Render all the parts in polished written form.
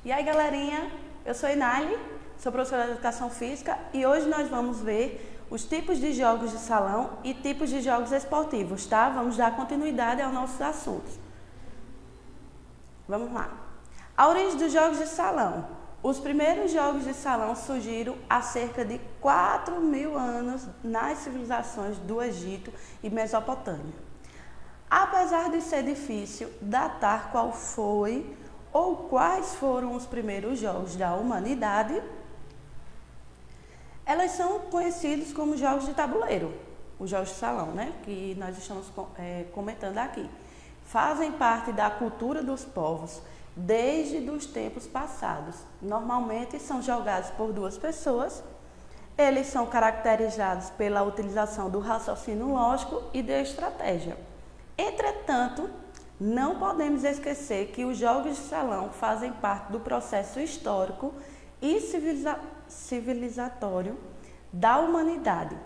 E aí, galerinha, eu sou Inali, sou professora de Educação Física e hoje nós vamos ver os tipos de jogos de salão e tipos de jogos esportivos, tá? Vamos dar continuidade aos nossos assuntos. Vamos lá. A origem dos jogos de salão. Os primeiros jogos de salão surgiram há cerca de 4.000 anos nas civilizações do Egito e Mesopotâmia. Apesar de ser difícil datar qual foi ou quais foram os primeiros jogos da humanidade, elas são conhecidos como jogos de tabuleiro, os jogos de salão, né, que nós estamos comentando aqui. Fazem parte da cultura dos povos desde os tempos passados. Normalmente são jogados por duas pessoas. Eles são caracterizados pela utilização do raciocínio lógico e da estratégia. Entretanto, não podemos esquecer que os jogos de salão fazem parte do processo histórico e civilizatório da humanidade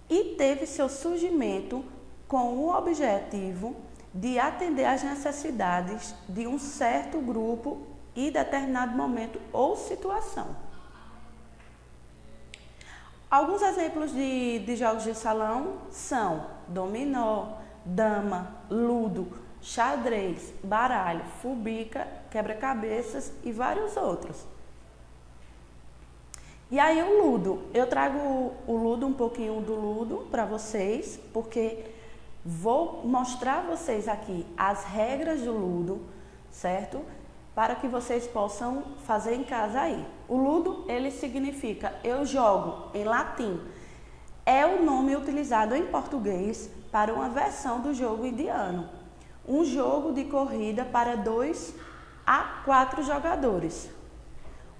e teve seu surgimento com o objetivo de atender às necessidades de um certo grupo em determinado momento ou situação. Alguns exemplos de jogos de salão são dominó, dama, ludo, xadrez, baralho, fubica, quebra-cabeças e vários outros. E aí o ludo, eu trago o ludo, um pouquinho do ludo para vocês, porque vou mostrar a vocês aqui as regras do ludo, certo? Para que vocês possam fazer em casa aí. O ludo, ele significa eu jogo em latim. É o nome utilizado em português para uma versão do jogo indiano. Um jogo de corrida para 2 a 4 jogadores.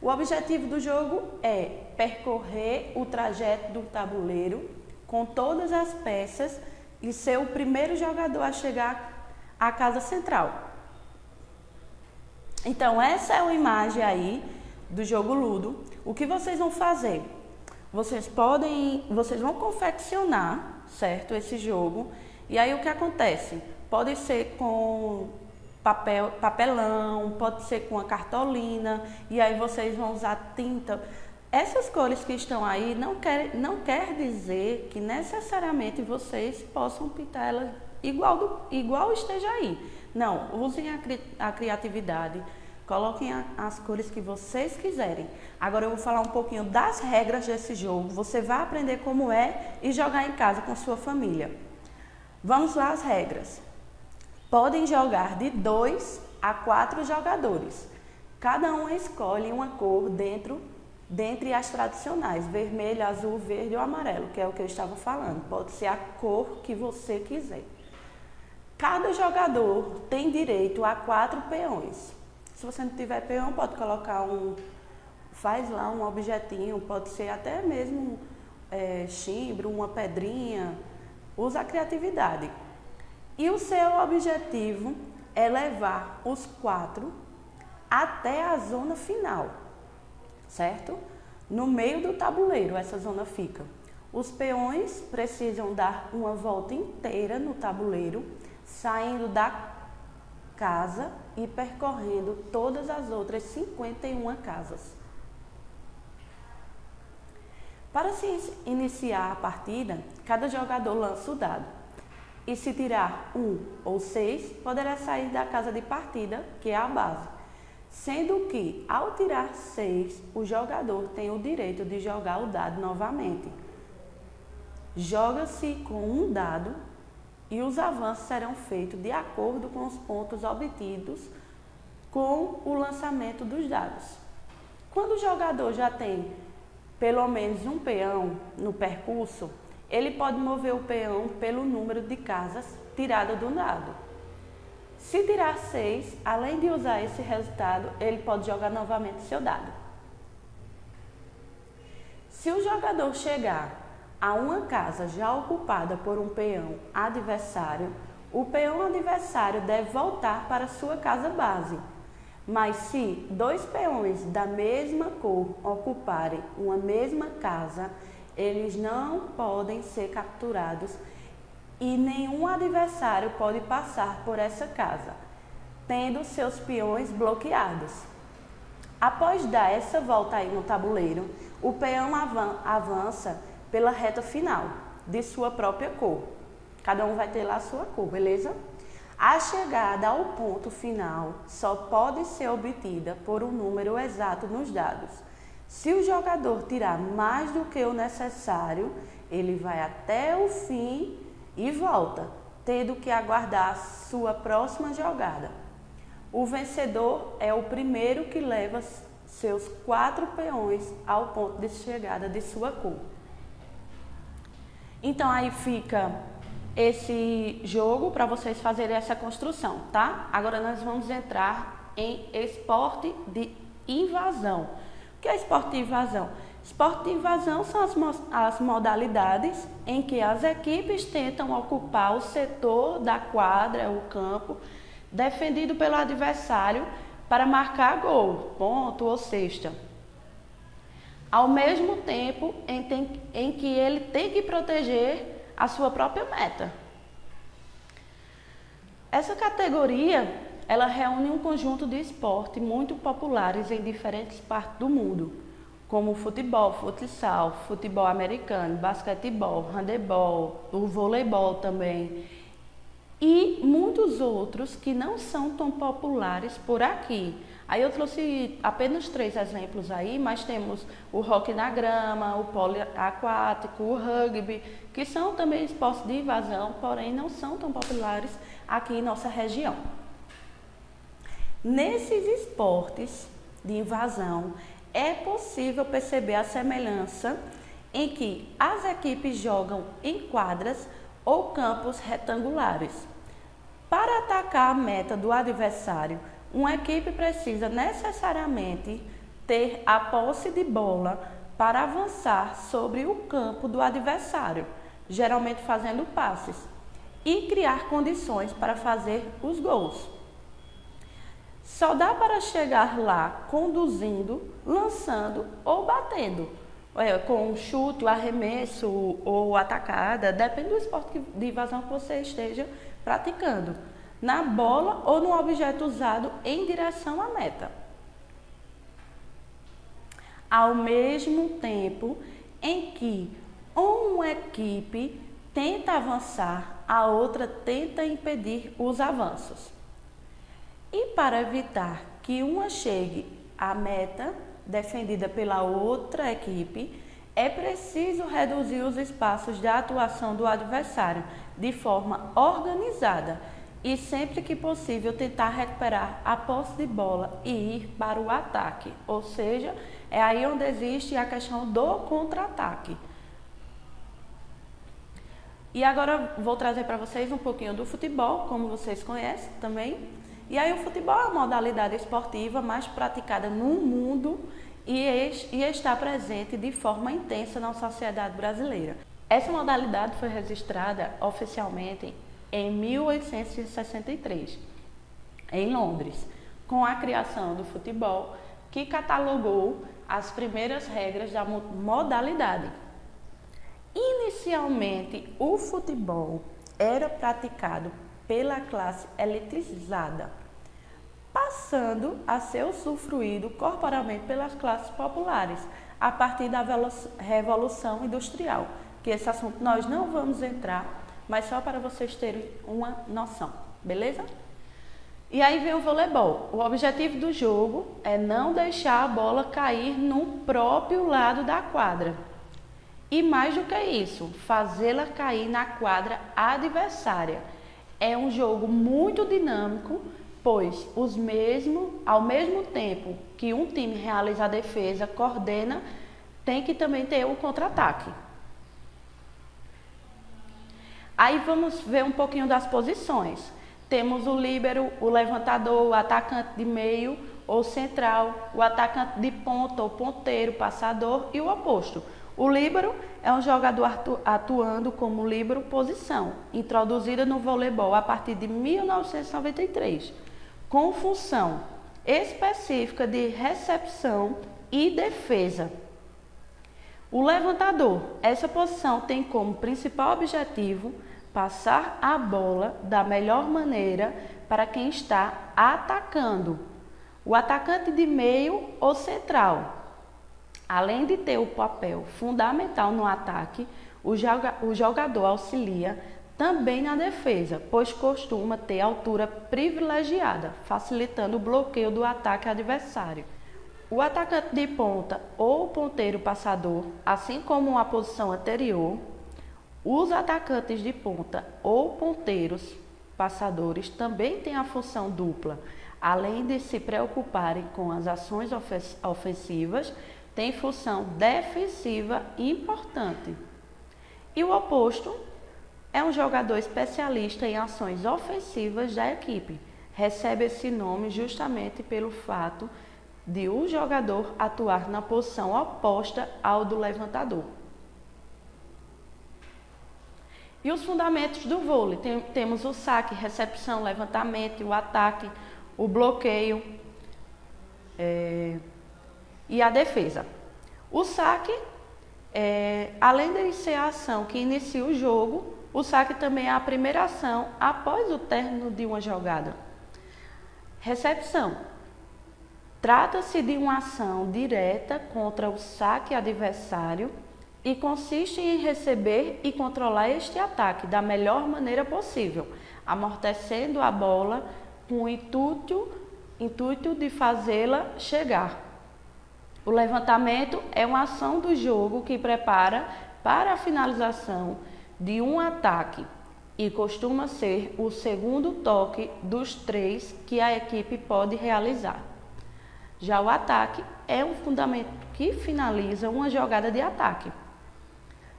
O objetivo do jogo é percorrer o trajeto do tabuleiro com todas as peças e ser o primeiro jogador a chegar à casa central. Então, essa é uma imagem aí do jogo ludo. O que vocês vão fazer? Vocês vão confeccionar, certo, esse jogo. E aí o que acontece? Pode ser com papelão, pode ser com a cartolina, e aí vocês vão usar tinta. Essas cores que estão aí não quer dizer que necessariamente vocês possam pintar elas igual esteja aí. Não, usem a criatividade, coloquem as cores que vocês quiserem. Agora eu vou falar um pouquinho das regras desse jogo, você vai aprender como é e jogar em casa com sua família. Vamos lá as regras. Podem jogar de 2 a 4 jogadores. Cada um escolhe uma cor dentre as tradicionais, vermelho, azul, verde ou amarelo, que é o que eu estava falando. Pode ser a cor que você quiser. Cada jogador tem direito a 4 peões. Se você não tiver peão, pode colocar faz lá um objetinho, pode ser até mesmo chimbro, uma pedrinha. Usa a criatividade. E o seu objetivo é levar os 4 até a zona final, certo? No meio do tabuleiro essa zona fica. Os peões precisam dar uma volta inteira no tabuleiro, saindo casa e percorrendo todas as outras 51 casas. Para se iniciar a partida, cada jogador lança o dado. E se tirar 1 ou 6, poderá sair da casa de partida, que é a base. Sendo que, ao tirar 6, o jogador tem o direito de jogar o dado novamente. Joga-se com um dado e os avanços serão feitos de acordo com os pontos obtidos com o lançamento dos dados. Quando o jogador já tem pelo menos um peão no percurso, ele pode mover o peão pelo número de casas tirado do dado. Se tirar 6, além de usar esse resultado, ele pode jogar novamente seu dado. Se o jogador chegar a uma casa já ocupada por um peão adversário, o peão adversário deve voltar para sua casa base. Mas se 2 peões da mesma cor ocuparem uma mesma casa, eles não podem ser capturados e nenhum adversário pode passar por essa casa, tendo seus peões bloqueados. Após dar essa volta aí no tabuleiro, o peão avança pela reta final de sua própria cor. Cada um vai ter lá a sua cor, beleza? A chegada ao ponto final só pode ser obtida por um número exato nos dados. Se o jogador tirar mais do que o necessário, ele vai até o fim e volta, tendo que aguardar a sua próxima jogada. O vencedor é o primeiro que leva seus 4 peões ao ponto de chegada de sua cor. Então aí fica esse jogo para vocês fazerem essa construção, tá? Agora nós vamos entrar em esporte de invasão. O que é esporte de invasão? Esporte de invasão são as modalidades em que as equipes tentam ocupar o setor da quadra, o campo, defendido pelo adversário para marcar gol, ponto ou cesta. Ao mesmo tempo em que ele tem que proteger a sua própria meta. Essa categoria, ela reúne um conjunto de esportes muito populares em diferentes partes do mundo, como futebol, futsal, futebol americano, basquetebol, handebol, o voleibol também, e muitos outros que não são tão populares por aqui. Aí eu trouxe apenas 3 exemplos aí, mas temos o hóquei na grama, o polo aquático, o rugby, que são também esportes de invasão, porém não são tão populares aqui em nossa região. Nesses esportes de invasão, é possível perceber a semelhança em que as equipes jogam em quadras ou campos retangulares. Para atacar a meta do adversário, uma equipe precisa necessariamente ter a posse de bola para avançar sobre o campo do adversário, geralmente fazendo passes, e criar condições para fazer os gols. Só dá para chegar lá conduzindo, lançando ou batendo, com um chute, o arremesso ou atacada, depende do esporte de invasão que você esteja praticando, na bola ou no objeto usado em direção à meta. Ao mesmo tempo em que uma equipe tenta avançar, a outra tenta impedir os avanços. E para evitar que uma chegue à meta defendida pela outra equipe, é preciso reduzir os espaços de atuação do adversário de forma organizada e sempre que possível tentar recuperar a posse de bola e ir para o ataque, ou seja, é aí onde existe a questão do contra-ataque. E agora vou trazer para vocês um pouquinho do futebol, como vocês conhecem também. E aí o futebol é a modalidade esportiva mais praticada no mundo e está presente de forma intensa na sociedade brasileira. Essa modalidade foi registrada oficialmente em 1863, em Londres, com a criação do futebol, que catalogou as primeiras regras da modalidade. Inicialmente, o futebol era praticado pela classe elitizada, passando a ser usufruído corporalmente pelas classes populares, a partir da Revolução Industrial, que esse assunto nós não vamos entrar, mas só para vocês terem uma noção, beleza? E aí vem o voleibol. O objetivo do jogo é não deixar a bola cair no próprio lado da quadra. E mais do que isso, fazê-la cair na quadra adversária. É um jogo muito dinâmico, pois ao mesmo tempo que um time realiza a defesa, coordena, tem que também ter o contra-ataque. Aí vamos ver um pouquinho das posições. Temos o líbero, o levantador, o atacante de meio ou central, o atacante de ponta ou ponteiro, passador e o oposto. O líbero é um jogador atuando como líbero posição, introduzida no voleibol a partir de 1993, com função específica de recepção e defesa. O levantador, essa posição tem como principal objetivo passar a bola da melhor maneira para quem está atacando. O atacante de meio ou central, além de ter o papel fundamental no ataque, o jogador auxilia também na defesa, pois costuma ter altura privilegiada, facilitando o bloqueio do ataque adversário. O atacante de ponta ou ponteiro passador, assim como a posição anterior, os atacantes de ponta ou ponteiros passadores também têm a função dupla. Além de se preocuparem com as ações ofensivas, têm função defensiva importante. E o oposto é um jogador especialista em ações ofensivas da equipe. Recebe esse nome justamente pelo fato de o jogador atuar na posição oposta ao do levantador. E os fundamentos do vôlei? Temos o saque, recepção, levantamento, o ataque, o bloqueio e a defesa. O saque, além de ser a ação que inicia o jogo, o saque também é a primeira ação após o término de uma jogada. Recepção. Trata-se de uma ação direta contra o saque adversário e consiste em receber e controlar este ataque da melhor maneira possível, amortecendo a bola com o intuito de fazê-la chegar. O levantamento é uma ação do jogo que prepara para a finalização de um ataque e costuma ser o segundo toque dos 3 que a equipe pode realizar. Já o ataque é um fundamento que finaliza uma jogada de ataque.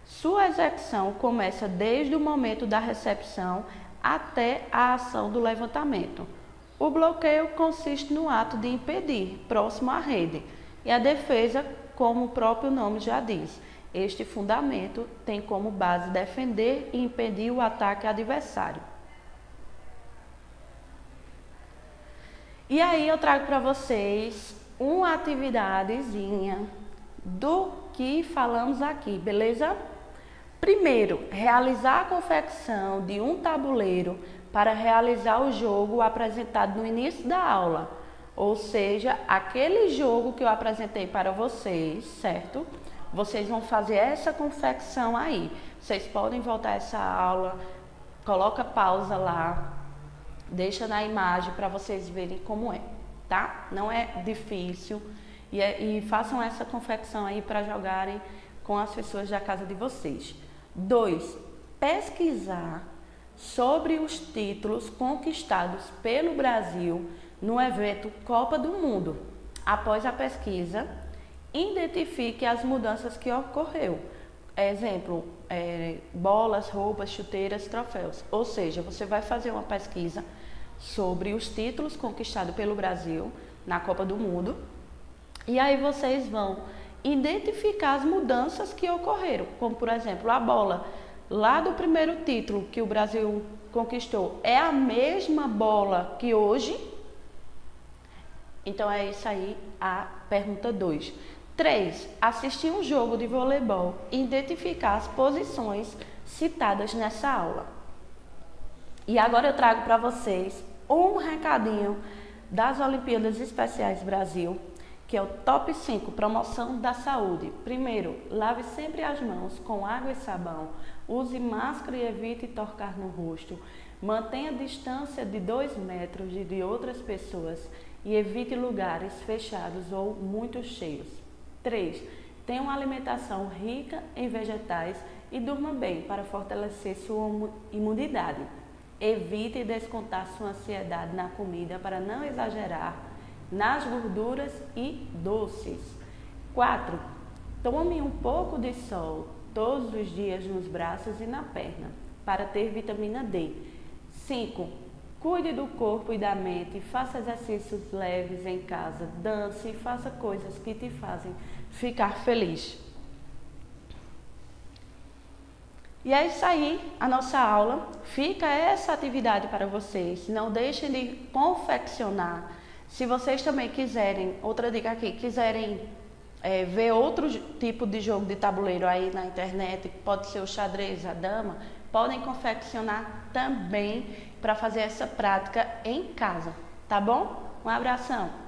Sua execução começa desde o momento da recepção até a ação do levantamento. O bloqueio consiste no ato de impedir, próximo à rede, e a defesa, como o próprio nome já diz. Este fundamento tem como base defender e impedir o ataque adversário. E aí eu trago para vocês uma atividadezinha do que falamos aqui, beleza? Primeiro, realizar a confecção de um tabuleiro para realizar o jogo apresentado no início da aula. Ou seja, aquele jogo que eu apresentei para vocês, certo? Vocês vão fazer essa confecção aí. Vocês podem voltar essa aula, coloca pausa lá, deixa na imagem para vocês verem como é, tá? Não é difícil e façam essa confecção aí para jogarem com as pessoas da casa de vocês. 2. Pesquisar sobre os títulos conquistados pelo Brasil no evento Copa do Mundo. Após a pesquisa, identifique as mudanças que ocorreu. Exemplo, bolas, roupas, chuteiras, troféus. Ou seja, você vai fazer uma pesquisa sobre os títulos conquistados pelo Brasil na Copa do Mundo. E aí vocês vão identificar as mudanças que ocorreram. Como, por exemplo, a bola lá do primeiro título que o Brasil conquistou é a mesma bola que hoje? Então é isso aí a pergunta 2. 3. Assistir um jogo de voleibol e identificar as posições citadas nessa aula. E agora eu trago para vocês um recadinho das Olimpíadas Especiais Brasil, que é o top 5, promoção da saúde. Primeiro, lave sempre as mãos com água e sabão, use máscara e evite tocar no rosto, mantenha a distância de 2 metros de outras pessoas e evite lugares fechados ou muito cheios. 3. Tenha uma alimentação rica em vegetais e durma bem para fortalecer sua imunidade. Evite descontar sua ansiedade na comida para não exagerar nas gorduras e doces. 4. Tome um pouco de sol todos os dias nos braços e na perna para ter vitamina D. 5. Cuide do corpo e da mente, faça exercícios leves em casa, dance e faça coisas que te fazem ficar feliz. E é isso aí, a nossa aula. Fica essa atividade para vocês. Não deixem de confeccionar. Se vocês também quiserem, outra dica aqui, quiserem ver outro tipo de jogo de tabuleiro aí na internet, pode ser o xadrez, a dama, podem confeccionar também para fazer essa prática em casa, tá bom? Um abração!